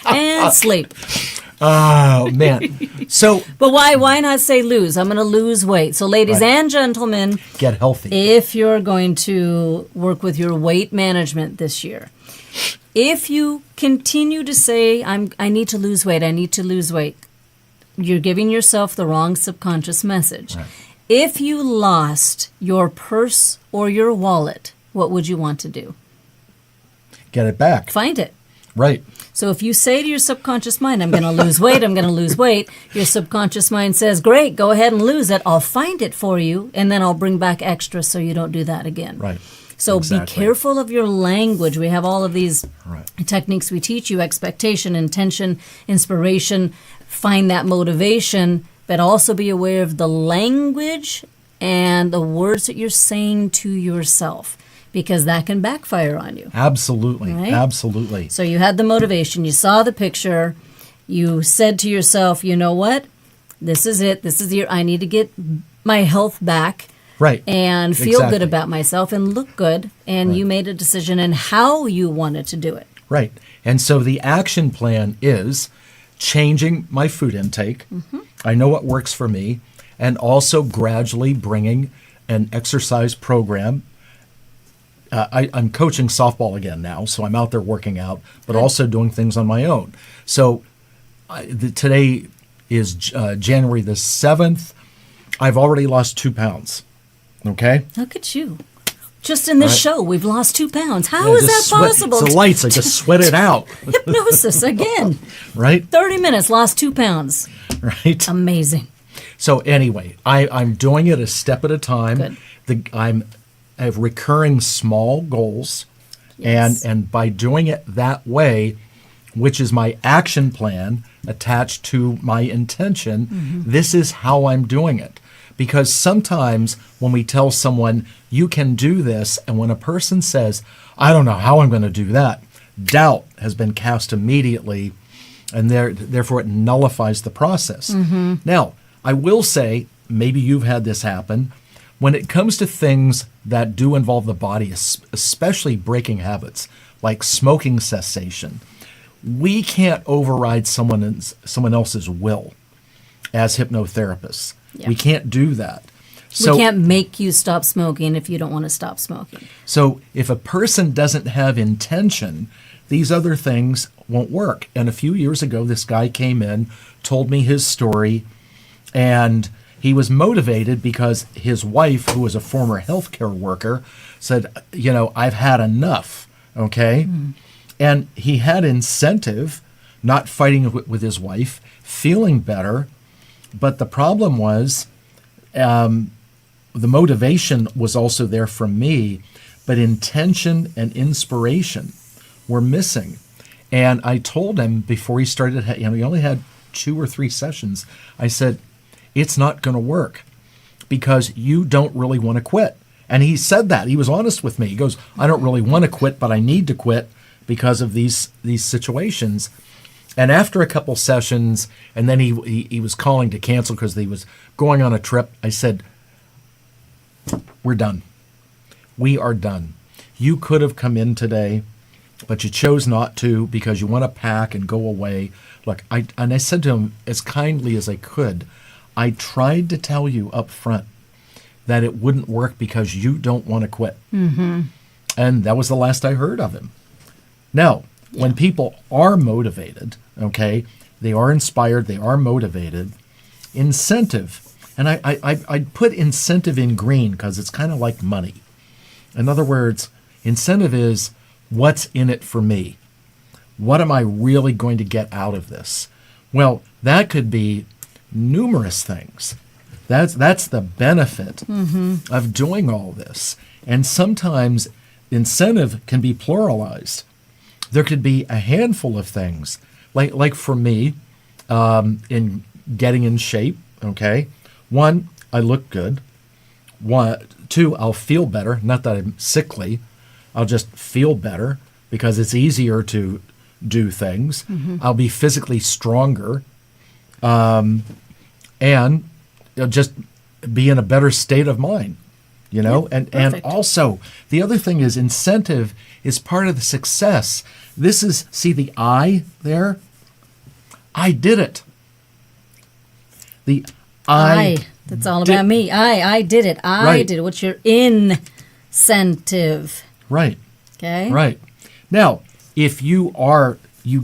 and sleep. Oh, man. So But why not say lose? I'm going to lose weight. So ladies and gentlemen, get healthy. if you're going to work with your weight management this year, if you continue to say, I need to lose weight, I need to lose weight, you're giving yourself the wrong subconscious message. Right. If you lost your purse or your wallet, what would you want to do? Get it back. Find it. Right. So if you say to your subconscious mind, I'm going to lose weight, I'm going to lose weight, your subconscious mind says, great, go ahead and lose it. I'll find it for you, and then I'll bring back extra so you don't do that again. Right. So Exactly. be careful of your language. We have all of these Right. techniques we teach you: expectation, intention, inspiration, find that motivation, but also be aware of the language and the words that you're saying to yourself, because that can backfire on you. Absolutely. Right? Absolutely. So you had the motivation, you saw the picture, you said to yourself, you know what? This is it. This is the year I need to get my health back. Right. And feel Exactly. good about myself and look good. And you made a decision in how you wanted to do it. Right. And so the action plan is changing my food intake. Mm-hmm. I know what works for me. And also gradually bringing an exercise program. I'm coaching softball again now, so I'm out there working out, but also doing things on my own. So today is January the 7th. I've already lost 2 pounds. Okay? Look at you. Just in this Right. show, we've lost 2 pounds. How Yeah, is that just sweat- possible? It's the lights. I just sweat it out. Hypnosis again. Right? 30 minutes, lost 2 pounds. Right? Amazing. So anyway, I'm doing it a step at a time. Good. I have recurring small goals, Yes. and by doing it that way, which is my action plan attached to my intention, this is how I'm doing it. Because sometimes when we tell someone, you can do this, and when a person says, I don't know how I'm going to do that, doubt has been cast immediately, and therefore it nullifies the process. Now, I will say, maybe you've had this happen, when it comes to things that do involve the body, especially breaking habits, like smoking cessation, we can't override someone else's will as hypnotherapists. Yeah. We can't do that. We can't make you stop smoking if you don't want to stop smoking. So if a person doesn't have intention, these other things won't work. And a few years ago, this guy came in, told me his story, and he was motivated because his wife, who was a former healthcare worker, said, I've had enough, okay? And he had incentive, not fighting with his wife, feeling better, but the problem was the motivation was also there from me, but intention and inspiration were missing. And I told him before he started, he only had 2 or 3 sessions, I said, it's not going to work because you don't really want to quit. And he said that. He was honest with me. He goes, I don't really want to quit, but I need to quit because of these situations. And after a couple sessions, and then he was calling to cancel because he was going on a trip, I said, we're done. We are done. You could have come in today, but you chose not to because you want to pack and go away. Look, I said to him as kindly as I could, I tried to tell you up front that it wouldn't work because you don't want to quit. Mm-hmm. And that was the last I heard of him. Now, when people are motivated, okay, they are inspired, they are motivated, incentive, and I put incentive in green because it's kind of like money. In other words, incentive is what's in it for me? What am I really going to get out of this? Well, that could be numerous things. That's the benefit of doing all this. And sometimes incentive can be pluralized. there could be a handful of things. Like for me, in getting in shape, okay? 1, I look good. 2, I'll feel better. Not that I'm sickly. I'll just feel better because it's easier to do things. I'll be physically stronger. And just be in a better state of mind, and also the other thing is incentive is part of the success. This is, see the I there? I did it. The I. That's all about me. I did it. I did it. What's your incentive? Right. Okay. Right. Now, if you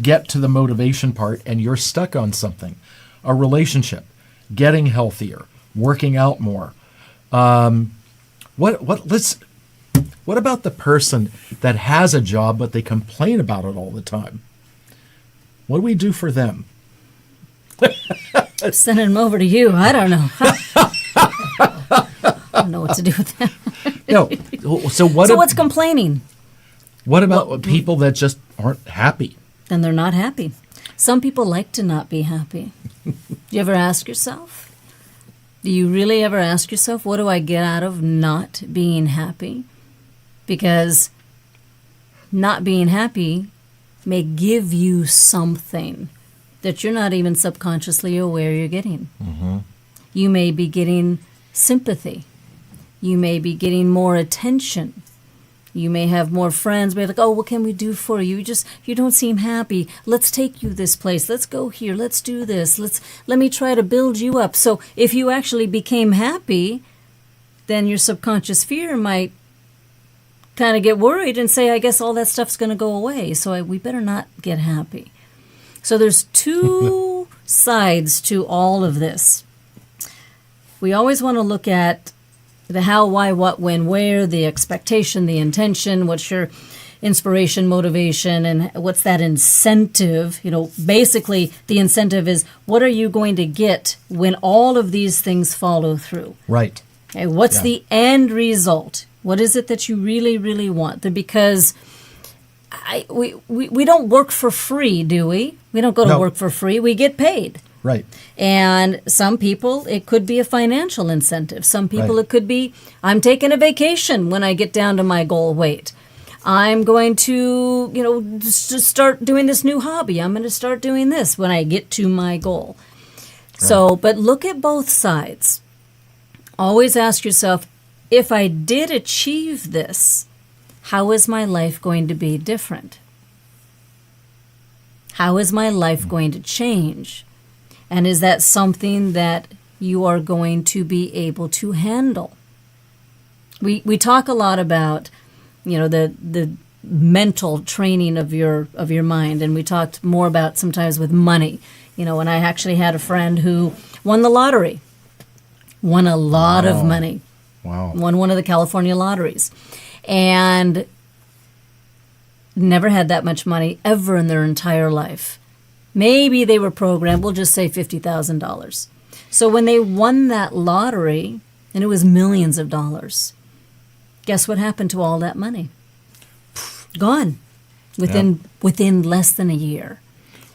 get to the motivation part and you're stuck on something, a relationship, getting healthier, working out more. What about the person that has a job but they complain about it all the time? What do we do for them? I'm sending them over to you. I don't know. I don't know what to do with that. No. So what's complaining? What about people that just aren't happy? Then they're not happy. Some people like to not be happy. Do you ever ask yourself? Do you really ever ask yourself, what do I get out of not being happy? Because not being happy may give you something that you're not even subconsciously aware you're getting. You may be getting sympathy. You may be getting more attention. You may have more friends. Be like, oh, what can we do for you? You don't seem happy. Let's take you this place. Let's go here. Let's do this. Let me try to build you up. So if you actually became happy, then your subconscious fear might kind of get worried and say, I guess all that stuff's going to go away. So we better not get happy. So there's 2 sides to all of this. We always want to look at the how, why, what, when, where, the expectation, the intention, what's your inspiration, motivation, and what's that incentive? Basically the incentive is what are you going to get when all of these things follow through? Right. Okay, what's the end result? What is it that you really, really want? Because we don't work for free, do we? We don't go to work for free. We get paid. Right. And some people, it could be a financial incentive. Some people, it could be, I'm taking a vacation when I get down to my goal weight. I'm going to, just start doing this new hobby. I'm going to start doing this when I get to my goal. Right. So, but look at both sides. Always ask yourself, if I did achieve this, how is my life going to be different? How is my life going to change? And is that something that you are going to be able to handle? We talk a lot about, the mental training of your mind, and we talked more about sometimes with money. And I actually had a friend who won the lottery, won a lot of money. Wow. Won one of the California lotteries, and never had that much money ever in their entire life. Maybe they were programmed, we'll just say $50,000. So when they won that lottery, and it was millions of dollars, guess what happened to all that money? Gone. Within less than a year.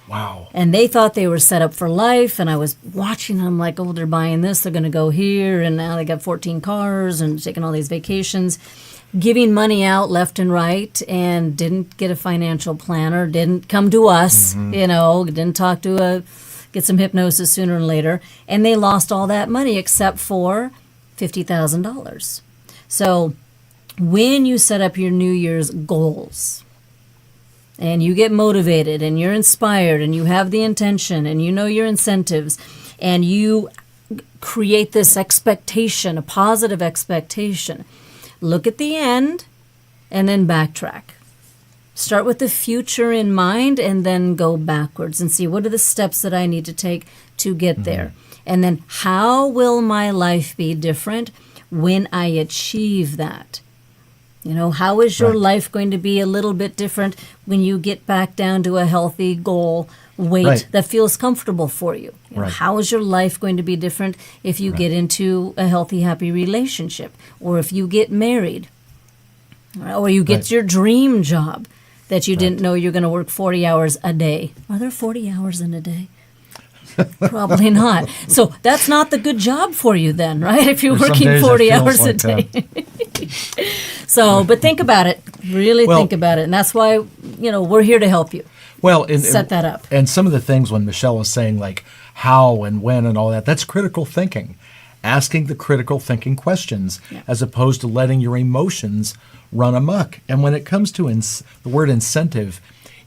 Wow. And they thought they were set up for life, and I was watching them like, oh, they're buying this, they're going to go here, and now they got 14 cars and taking all these vacations. Giving money out left and right, and didn't get a financial planner, didn't come to us, didn't talk to get some hypnosis sooner or later, and they lost all that money except for $50,000. So when you set up your New Year's goals, and you get motivated, and you're inspired, and you have the intention, and you know your incentives, and you create this expectation, a positive expectation, look at the end and then backtrack. Start with the future in mind and then go backwards and see what are the steps that I need to take to get there. And then how will my life be different when I achieve that? How is your life going to be a little bit different when you get back down to a healthy goal weight that feels comfortable for you? How is your life going to be different if you get into a healthy, happy relationship, or if you get married, or you get your dream job? that you didn't know you're going to work 40 hours a day. Are there 40 hours in a day? Probably not. So that's not the good job for you then, right? If you're There's some working days 40 it feels hours a like day. So, but think about it. Really Well- think about it. And that's why, we're here to help you. Well, Set that up. And some of the things when Michele was saying like how and when and all that, that's critical thinking. Asking the critical thinking questions as opposed to letting your emotions run amok. And when it comes to the word incentive,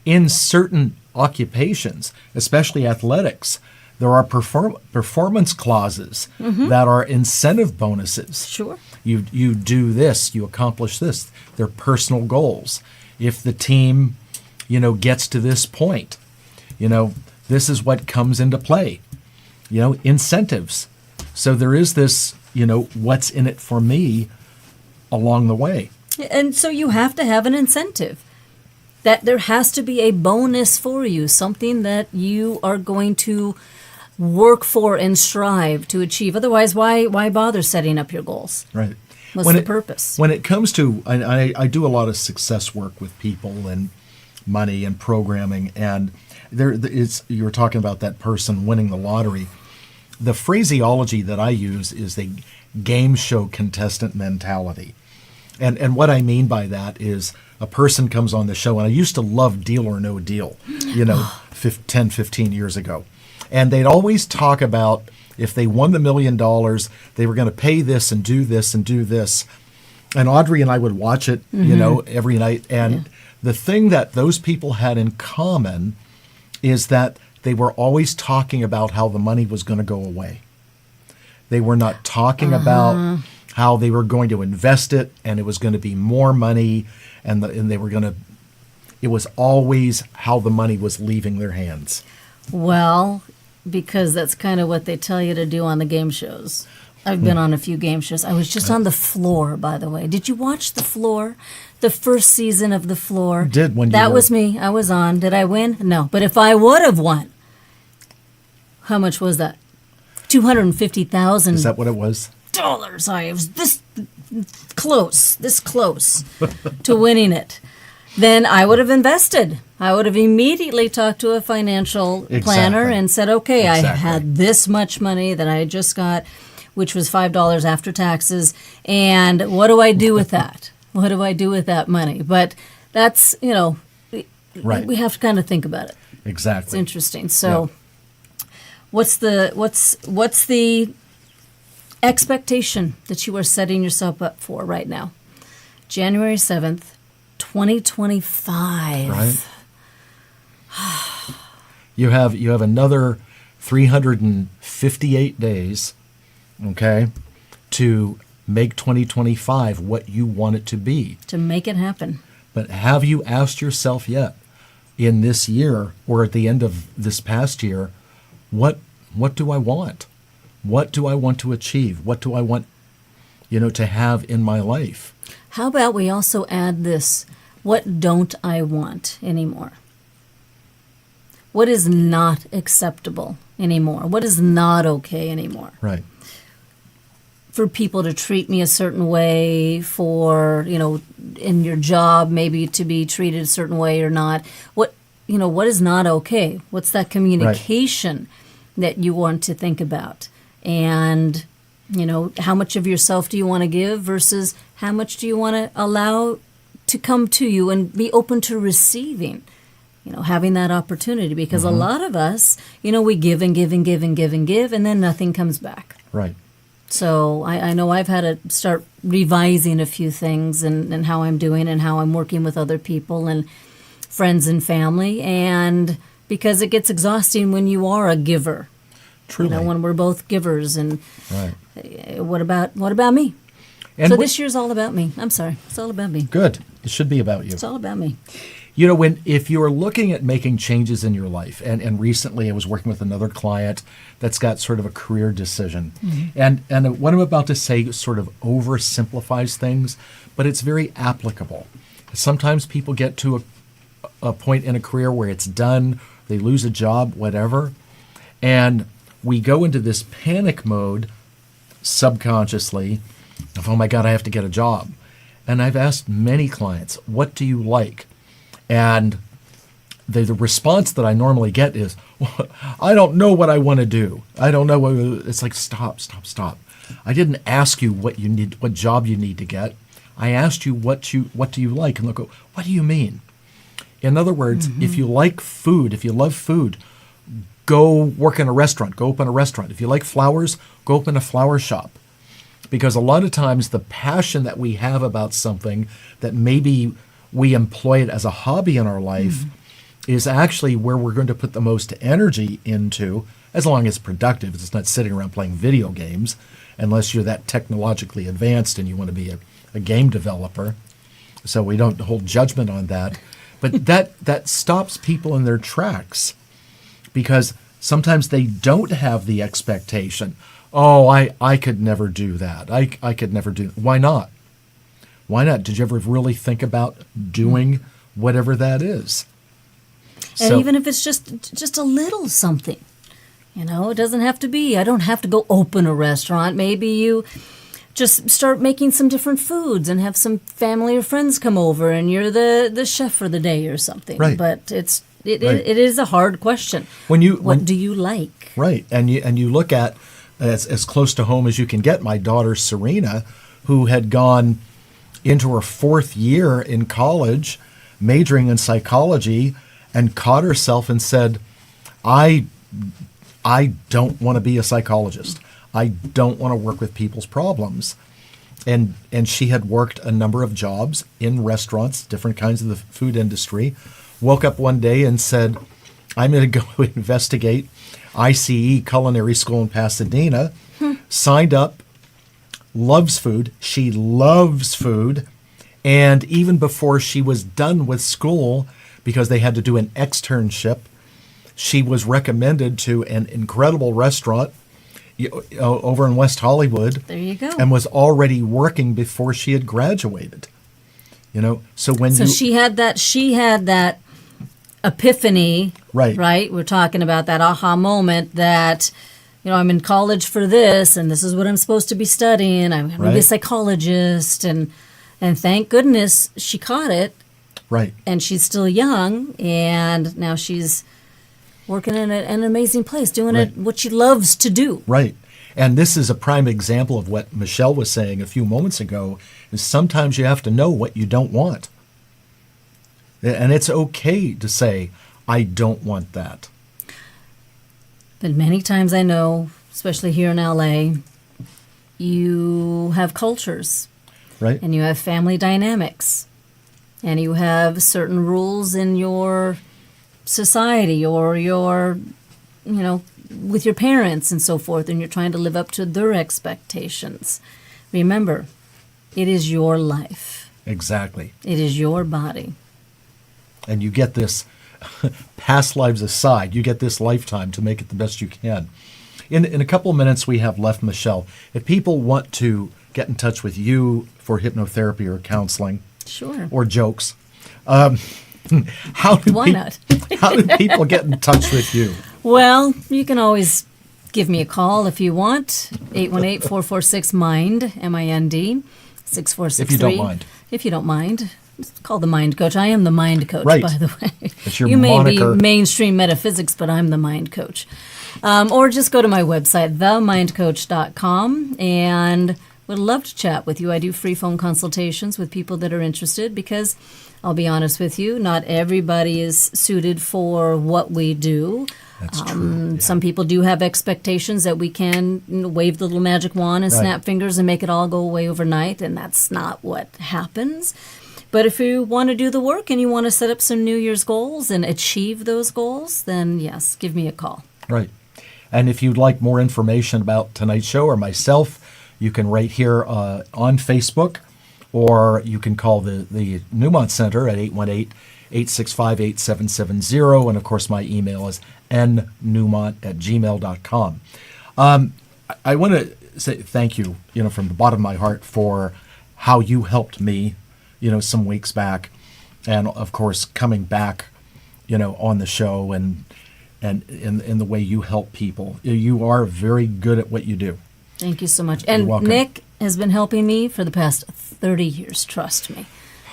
in certain occupations, especially athletics, there are performance clauses that are incentive bonuses. Sure. You do this, you accomplish this. They're personal goals. If the team, gets to this point, this is what comes into play. Incentives. So there is this, what's in it for me along the way. And so you have to have an incentive. That there has to be a bonus for you, something that you are going to work for and strive to achieve. Otherwise, why bother setting up your goals? Right. What's the purpose? When it comes to, I do a lot of success work with people and money and programming, and you were talking about that person winning the lottery. The phraseology that I use is the game show contestant mentality. And what I mean by that is a person comes on the show, and I used to love Deal or No Deal, 10, 15 years ago. And they'd always talk about if they won the $1 million, they were going to pay this and do this and do this. And Audrey and I would watch it, every night. And the thing that those people had in common is that they were always talking about how the money was going to go away. They were not talking about how they were going to invest it and it was going to be more money and they were going to, it was always how the money was leaving their hands. Well, because that's kind of what they tell you to do on the game shows. I've been on a few game shows. I was just on The Floor, by the way. Did you watch The Floor? The first season of The Floor. Did when you That were... was me. I was on. Did I win? No. But if I would have won, how much was that? $250,000. Is that what it was? I was this close to winning it. Then I would have invested. I would have immediately talked to a financial planner and said, okay, I had this much money that I just got, which was $5 after taxes. And what do I do with that? What do I do with that money? But that's, we have to kind of think about it. Exactly. It's interesting. So what's the expectation that you are setting yourself up for right now? January 7th, 2025. Right. You have another 358 days, okay, to make 2025 what you want it to be. To make it happen. But have you asked yourself yet in this year or at the end of this past year, what do I want? What do I want to achieve? What do I want, to have in my life? How about we also add this? What don't I want anymore? What is not acceptable anymore? What is not okay anymore? Right. For people to treat me a certain way, for, in your job, maybe to be treated a certain way or not. What is not okay? What's that communication that you want to think about? And, how much of yourself do you want to give versus how much do you want to allow to come to you and be open to receiving, having that opportunity? Because a lot of us, we give and give and give and give and give, and then nothing comes back. Right. So I know I've had to start revising a few things and how I'm doing and how I'm working with other people and friends and family. And because it gets exhausting when you are a giver. Truly. When we're both givers. And what about me? And so this year's all about me. I'm sorry. It's all about me. Good. It should be about you. It's all about me. If you're looking at making changes in your life, and recently I was working with another client that's got sort of a career decision, and what I'm about to say sort of oversimplifies things, but it's very applicable. Sometimes people get to a point in a career where it's done, they lose a job, whatever, and we go into this panic mode subconsciously of, oh my God, I have to get a job. And I've asked many clients, what do you like? And the response that I normally get is, well, I don't know what I want to do. I don't know what, it's like, stop. I didn't ask you what you need, what job you need to get. I asked you what do you like? And they'll go, what do you mean? In other words, if you like food, if you love food, go work in a restaurant, go open a restaurant. If you like flowers, go open a flower shop. Because a lot of times the passion that we have about something that maybe we employ it as a hobby in our life is actually where we're going to put the most energy into, as long as it's productive. It's not sitting around playing video games, unless you're that technologically advanced and you want to be a game developer. So we don't hold judgment on that. But that stops people in their tracks, because sometimes they don't have the expectation, oh, I could never do that. I could never do. Why not? Why not? Did you ever really think about doing whatever that is? And even if it's just a little something, it doesn't have to be. I don't have to go open a restaurant. Maybe you just start making some different foods and have some family or friends come over, and you're the chef for the day or something. Right. But it is a hard question. What do you like? Right, and you look at as close to home as you can get. My daughter Serena, who had gone into her 4th year in college, majoring in psychology, and caught herself and said, I don't want to be a psychologist. I don't want to work with people's problems. And she had worked a number of jobs in restaurants, different kinds of the food industry, woke up one day and said, I'm going to go investigate ICE Culinary School in Pasadena, signed up, loves food. She loves food. And even before she was done with school, because they had to do an externship, she was recommended to an incredible restaurant over in West Hollywood. There you go. And was already working before she had graduated. So she had that epiphany, right? We're talking about that aha moment that, I'm in college for this, and this is what I'm supposed to be studying. I'm going to be a psychologist, and thank goodness she caught it. Right. And she's still young, and now she's working in an amazing place, doing what she loves to do. Right. And this is a prime example of what Michele was saying a few moments ago, is sometimes you have to know what you don't want. And it's okay to say, I don't want that. But many times I know, especially here in LA, you have cultures. Right. And you have family dynamics. And you have certain rules in your society or your, with your parents and so forth, and you're trying to live up to their expectations. Remember, it is your life. Exactly. It is your body. And you get this, past lives aside, you get this lifetime to make it the best you can. In a couple of minutes we have left, Michele. If people want to get in touch with you for hypnotherapy or counseling, sure, or jokes, how do people get in touch with you? Well, you can always give me a call if you want. 818-446-MIND, M-I-N-D, 6463. If you don't mind. If you don't mind. It's called the Mind Coach. I am the Mind Coach, by the way. It's your you may moniker. be Mainstream Metaphysics, but I'm the Mind Coach. Or just go to my website, themindcoach.com, and would love to chat with you. I do free phone consultations with people that are interested, because I'll be honest with you, not everybody is suited for what we do. That's true. Yeah. Some people do have expectations that we can wave the little magic wand and snap fingers and make it all go away overnight, and that's not what happens. But if you want to do the work and you want to set up some New Year's goals and achieve those goals, then yes, give me a call. Right. And if you'd like more information about tonight's show or myself, you can write here on Facebook, or you can call the Newmont Center at 818-865-8770. And, of course, my email is nnewmont@gmail.com. I want to say thank you, from the bottom of my heart, for how you helped me, some weeks back. And, of course, coming back, on the show and in the way you help people. You are very good at what you do. Thank you so much. And Nick has been helping me for the past 30 years, trust me.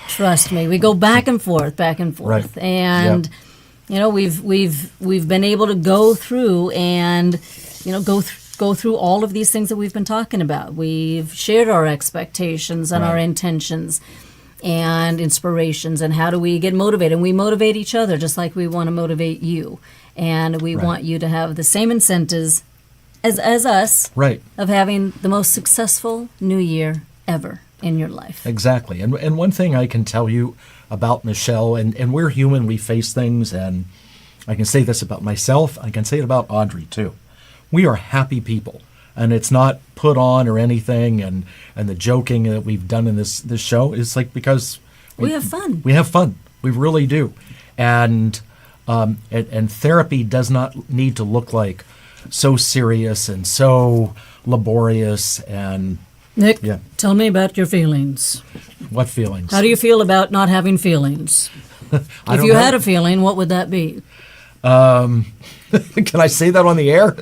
Trust me, we go back and forth, Right. and we've been able to go through and go through all of these things that we've been talking about. We've shared our expectations and our Right. intentions and inspirations, and how do we get motivated? And we motivate each other just like we want to motivate you, and we Right. want you to have the same incentives as us Right. of having the most successful new year ever in your life. Exactly. And one thing I can tell you about Michele, and we're human, we face things, and I can say this about myself, I can say it about Audrey too. We are happy people, and it's not put on or anything, and the joking that we've done in this show is like because We have fun. We have fun. We really do. And therapy does not need to look like so serious and so laborious. And Nick, Yeah. tell me about your feelings. what feelings? How do you feel about not having feelings? I If don't you know. had a feeling, what would that be? Can I say that on the air?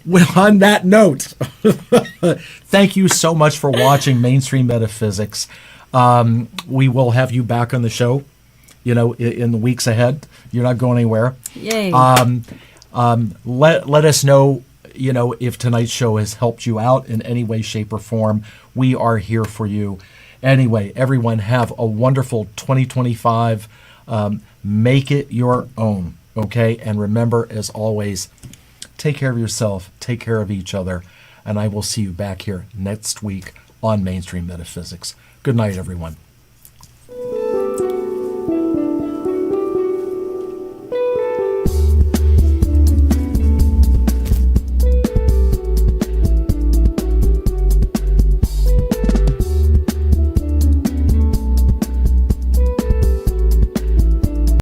Well, on that note, thank you so much for watching Mainstream Metaphysics. We will have you back on the show, in the weeks ahead. You're not going anywhere. Yay. Let us know, if tonight's show has helped you out in any way, shape, or form. We are here for you. Anyway, everyone have a wonderful 2025. Make it your own, okay? And remember, as always, take care of yourself, take care of each other, and I will see you back here next week on Mainstream Metaphysics. Good night, everyone.